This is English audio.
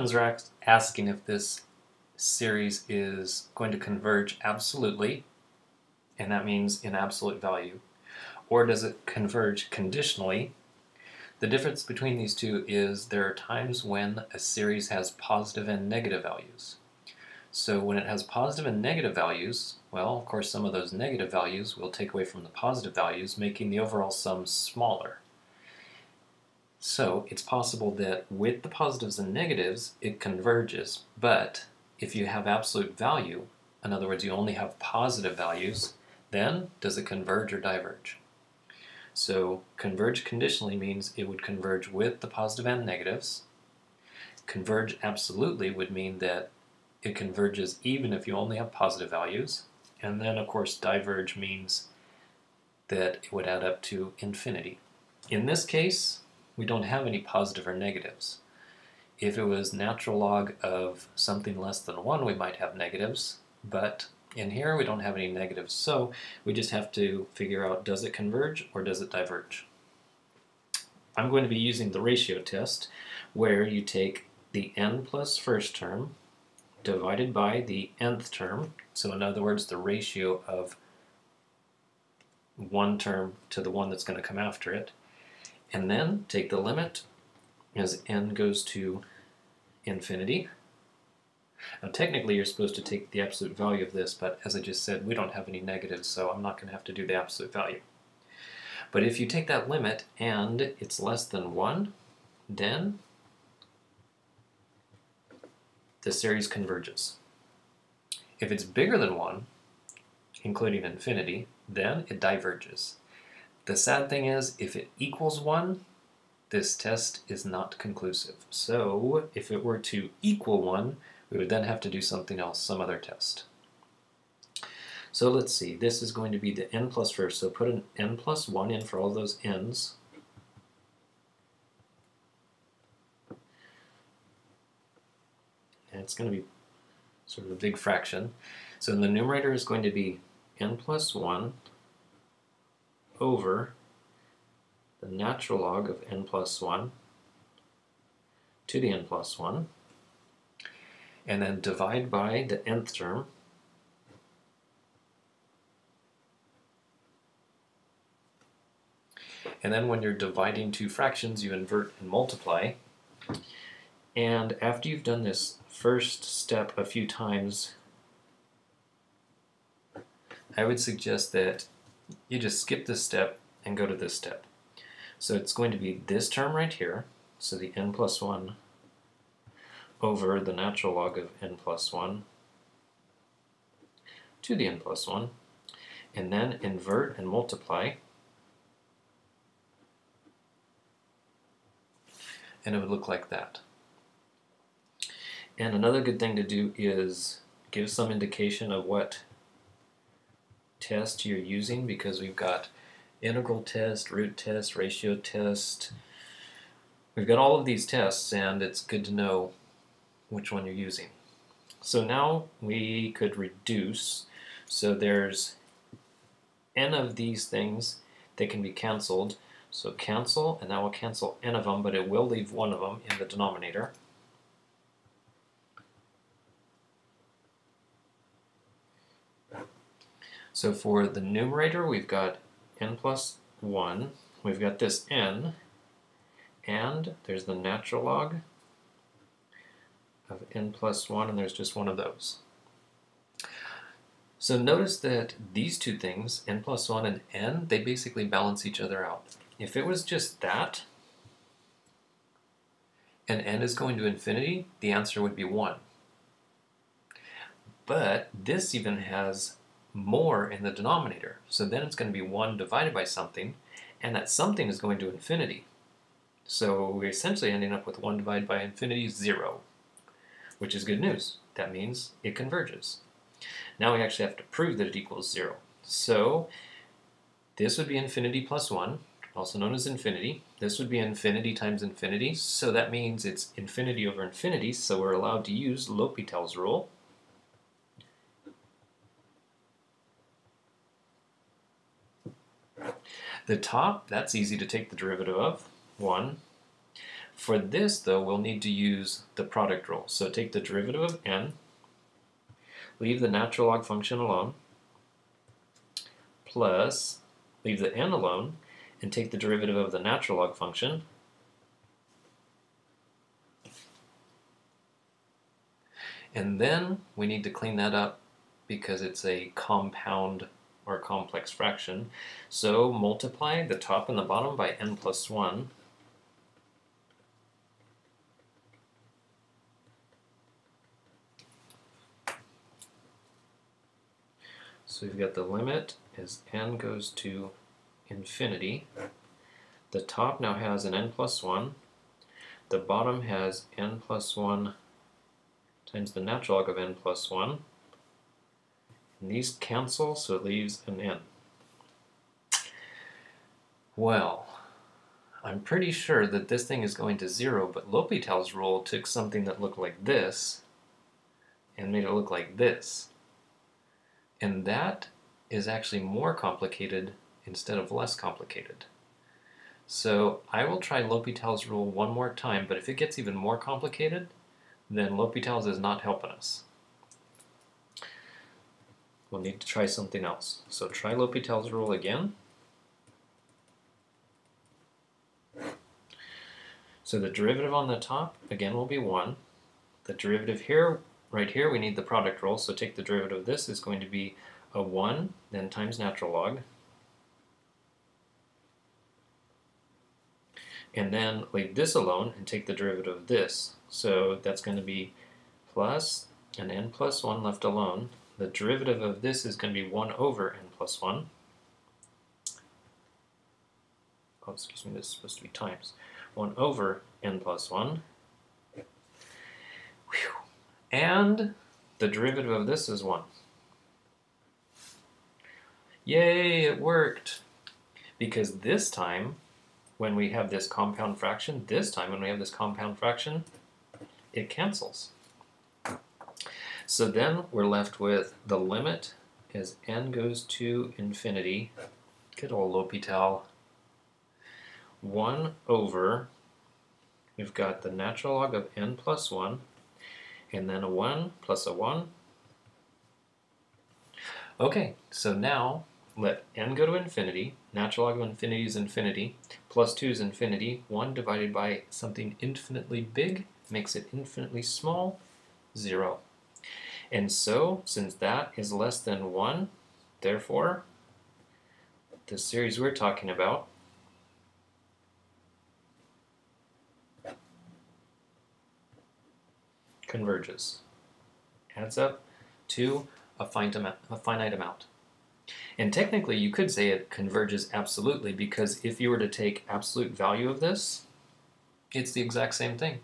Questions are asking if this series is going to converge absolutely, and that means in absolute value, or does it converge conditionally? The difference between these two is there are times when a series has positive and negative values. So when it has positive and negative values, well, of course, some of those negative values will take away from the positive values, making the overall sum smaller. So it's possible that with the positives and negatives, it converges, but if you have absolute value, in other words, you only have positive values, then does it converge or diverge? So converge conditionally means it would converge with the positive and negatives. Converge absolutely would mean that it converges even if you only have positive values. And then, of course, diverge means that it would add up to infinity. In this case, we don't have any positive or negatives. If it was natural log of something less than 1, we might have negatives, but in here we don't have any negatives, so we just have to figure out, does it converge or does it diverge? I'm going to be using the ratio test, where you take the n plus first term divided by the nth term, so in other words, the ratio of one term to the one that's going to come after it, and then take the limit as n goes to infinity. Now technically you're supposed to take the absolute value of this, but as I just said, we don't have any negatives, so I'm not going to have to do the absolute value. But if you take that limit and it's less than 1, then the series converges. If it's bigger than 1, including infinity, then it diverges. The sad thing is, if it equals 1, this test is not conclusive. So if it were to equal 1, we would then have to do something else, some other test. So let's see, this is going to be the n plus first, so put an n plus 1 in for all those n's. And it's going to be sort of a big fraction. So in the numerator is going to be n plus 1 over the natural log of n plus 1 to the n plus 1, and then divide by the nth term, and then when you're dividing two fractions, you invert and multiply. And after you've done this first step a few times, I would suggest that you just skip this step and go to this step. So it's going to be this term right here, so the n plus 1 over the natural log of n plus 1 to the n plus 1, and then invert and multiply, and it would look like that. And another good thing to do is give some indication of what test you're using, because we've got integral test, root test, ratio test. We've got all of these tests, and it's good to know which one you're using. So now we could reduce. So there's n of these things that can be canceled. So cancel, and that will cancel n of them, but it will leave one of them in the denominator. So for the numerator, we've got n plus 1, we've got this n, and there's the natural log of n plus 1, and there's just one of those. So notice that these two things, n plus 1 and n, they basically balance each other out. If it was just that, and n is going to infinity, the answer would be 1. But this even has more in the denominator, so then it's going to be 1 divided by something, and that something is going to infinity. So we're essentially ending up with 1 divided by infinity, 0, which is good news. That means it converges. Now we actually have to prove that it equals 0. So this would be infinity plus 1, also known as infinity. This would be infinity times infinity, so that means it's infinity over infinity, so we're allowed to use L'Hopital's rule. The top, that's easy to take the derivative of, 1. For this, though, we'll need to use the product rule. So take the derivative of n, leave the natural log function alone, plus leave the n alone, and take the derivative of the natural log function, and then we need to clean that up because it's a compound or complex fraction. So multiply the top and the bottom by n plus 1. So we've got the limit as n goes to infinity. The top now has an n plus 1. The bottom has n plus 1 times the natural log of n plus 1. And these cancel, so it leaves an n. Well, I'm pretty sure that this thing is going to 0, but L'Hopital's rule took something that looked like this and made it look like this. And that is actually more complicated instead of less complicated. So I will try L'Hopital's rule one more time, but if it gets even more complicated, then L'Hopital's is not helping us. We'll need to try something else. So try L'Hopital's rule again. So the derivative on the top, again, will be 1. The derivative here, right here, we need the product rule, so take the derivative of this is going to be a 1, then times natural log. And then leave this alone and take the derivative of this. So that's going to be plus an n plus 1 left alone. The derivative of this is going to be 1 over n plus 1. Oh, excuse me, this is supposed to be times. 1 over n plus 1. Whew. And the derivative of this is 1. Yay, it worked! Because this time, when we have this compound fraction, it cancels. So then we're left with the limit as n goes to infinity. Good old L'Hopital. 1 over, we've got the natural log of n plus 1, and then a 1 plus a 1. Okay, so now let n go to infinity. Natural log of infinity is infinity. Plus 2 is infinity. 1 divided by something infinitely big makes it infinitely small, 0. And so, since that is less than 1, therefore, the series we're talking about converges. Adds up to a finite amount. And technically, you could say it converges absolutely, because if you were to take absolute value of this, it's the exact same thing.